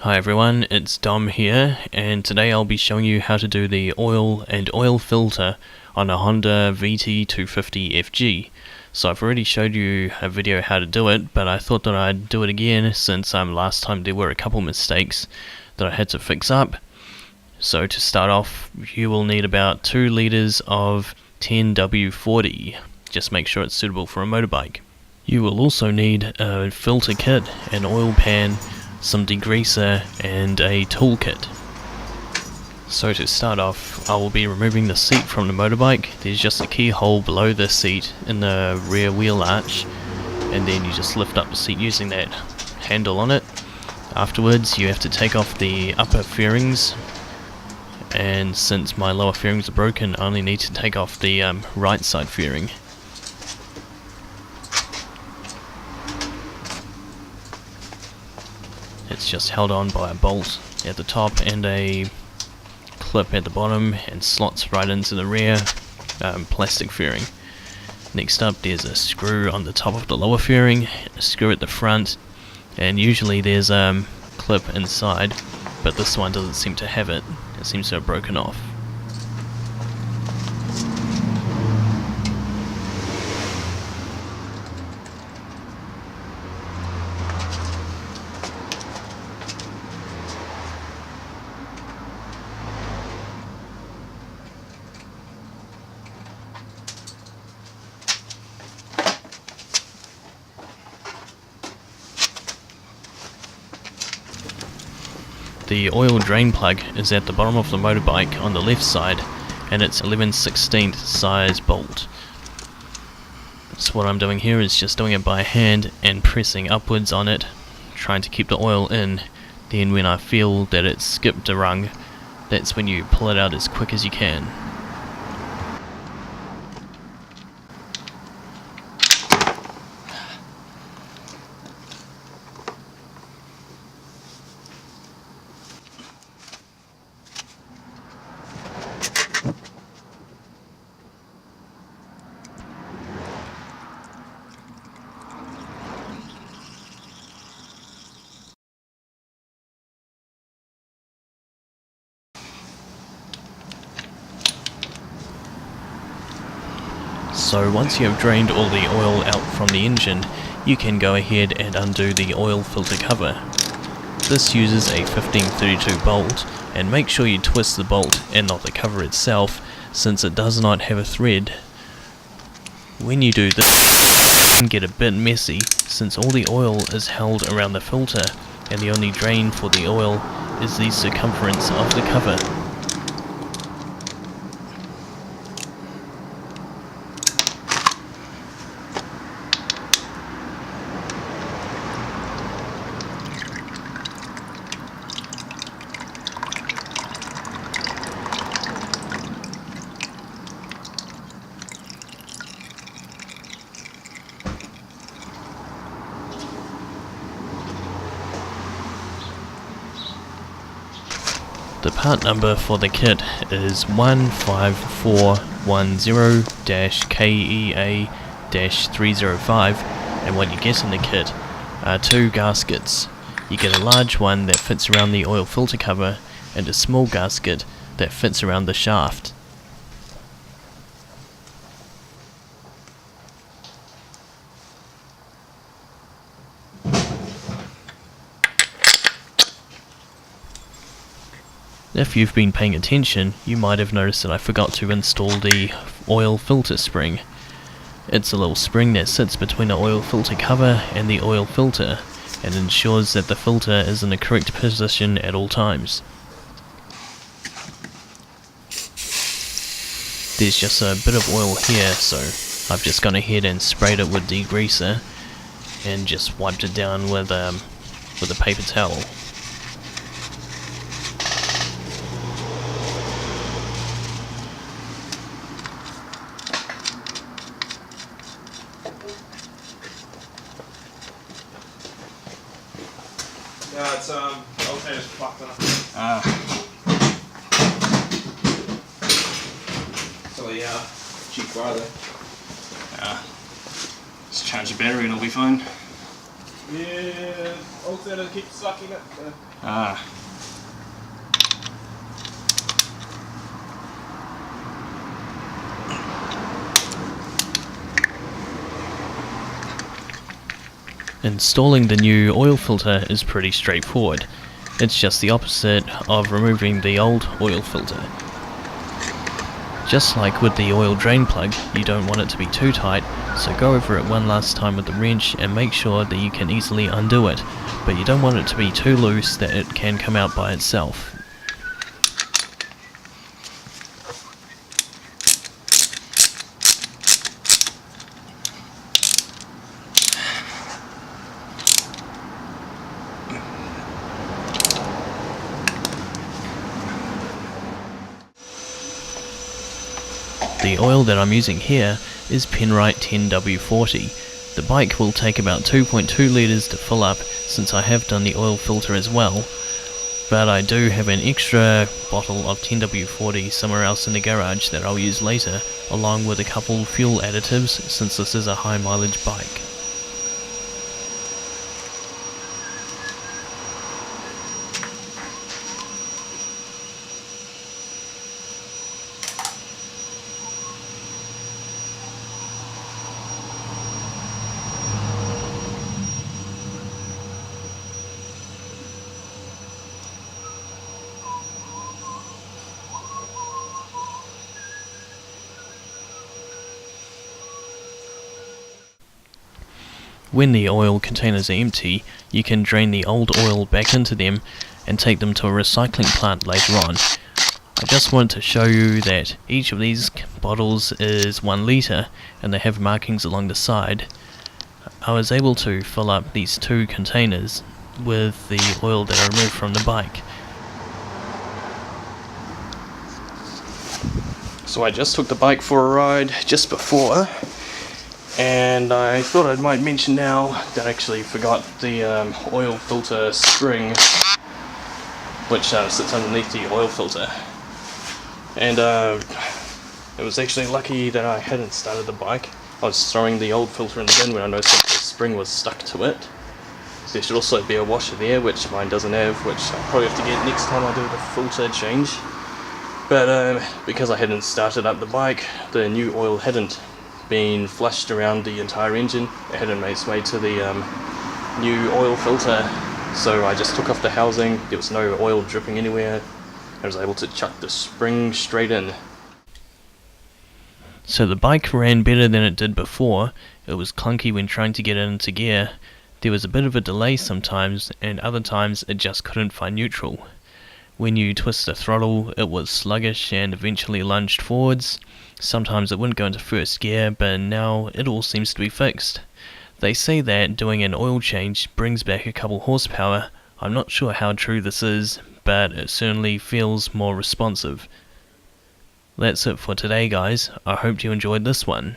Hi everyone, it's Dom here, and today I'll be showing you how to do the oil and oil filter on a Honda VT250FG. So I've already showed you a video how to do it, but I thought that I'd do it again since last time there were a couple mistakes that I had to fix up. So to start off, you will need about 2 litres of 10W40. Just make sure it's suitable for a motorbike. You will also need a filter kit, an oil pan, some degreaser and a toolkit. So to start off, I will be removing the seat from the motorbike. There's just a keyhole below the seat in the rear wheel arch, and then you just lift up the seat using that handle on it. Afterwards you have to take off the upper fairings, and since my lower fairings are broken, I only need to take off the right side fairing. It's just held on by a bolt at the top and a clip at the bottom, and slots right into the rear plastic fairing. Next up, there's a screw on the top of the lower fairing, a screw at the front, and usually there's a clip inside, but this one doesn't seem to have it. It seems to have broken off. The oil drain plug is at the bottom of the motorbike on the left side, and it's 11/16 size bolt. So what I'm doing here is just doing it by hand and pressing upwards on it, trying to keep the oil in. Then when I feel that it's skipped a rung, that's when you pull it out as quick as you can. So once you have drained all the oil out from the engine, you can go ahead and undo the oil filter cover. This uses a 1532 bolt, and make sure you twist the bolt and not the cover itself, since it does not have a thread. When you do this, it can get a bit messy, since all the oil is held around the filter, and the only drain for the oil is the circumference of the cover. The part number for the kit is 15410-KEA-305, and what you get in the kit are 2 gaskets. You get a large one that fits around the oil filter cover, and a small gasket that fits around the shaft. If you've been paying attention, you might have noticed that I forgot to install the oil filter spring. It's a little spring that sits between the oil filter cover and the oil filter, and ensures that the filter is in the correct position at all times. There's just a bit of oil here, so I've just gone ahead and sprayed it with degreaser, and just wiped it down with a paper towel. Yeah, it's okay, it's fucked up. So yeah, cheap car there. Just charge the battery and it'll be fine. Yeah, alternator keeps sucking it. Ah. Installing the new oil filter is pretty straightforward. It's just the opposite of removing the old oil filter. Just like with the oil drain plug, you don't want it to be too tight, so go over it one last time with the wrench and make sure that you can easily undo it, but you don't want it to be too loose that it can come out by itself. The oil that I'm using here is Penrite 10W40. The bike will take about 2.2 litres to fill up since I have done the oil filter as well, but I do have an extra bottle of 10W40 somewhere else in the garage that I'll use later, along with a couple fuel additives since this is a high mileage bike. When the oil containers are empty, you can drain the old oil back into them and take them to a recycling plant later on. I just wanted to show you that each of these bottles is 1 litre and they have markings along the side. I was able to fill up these 2 containers with the oil that I removed from the bike. So I just took the bike for a ride just before, and I thought I might mention now that I actually forgot the oil filter spring, which sits underneath the oil filter. And it was actually lucky that I hadn't started the bike. I was throwing the old filter in the bin when I noticed that the spring was stuck to it. So there should also be a washer there, which mine doesn't have, which I'll probably have to get next time I do the filter change. But because I hadn't started up the bike, the new oil hadn't been flushed around the entire engine. It hadn't made its way to the new oil filter, so I just took off the housing. There was no oil dripping anywhere. I was able to chuck the spring straight in. So the bike ran better than it did before. It was clunky when trying to get it into gear. There was a bit of a delay sometimes, and other times it just couldn't find neutral. When you twist the throttle, it was sluggish and eventually lunged forwards. Sometimes it wouldn't go into first gear, but now it all seems to be fixed. They say that doing an oil change brings back a couple horsepower. I'm not sure how true this is, but it certainly feels more responsive. That's it for today, guys. I hope you enjoyed this one.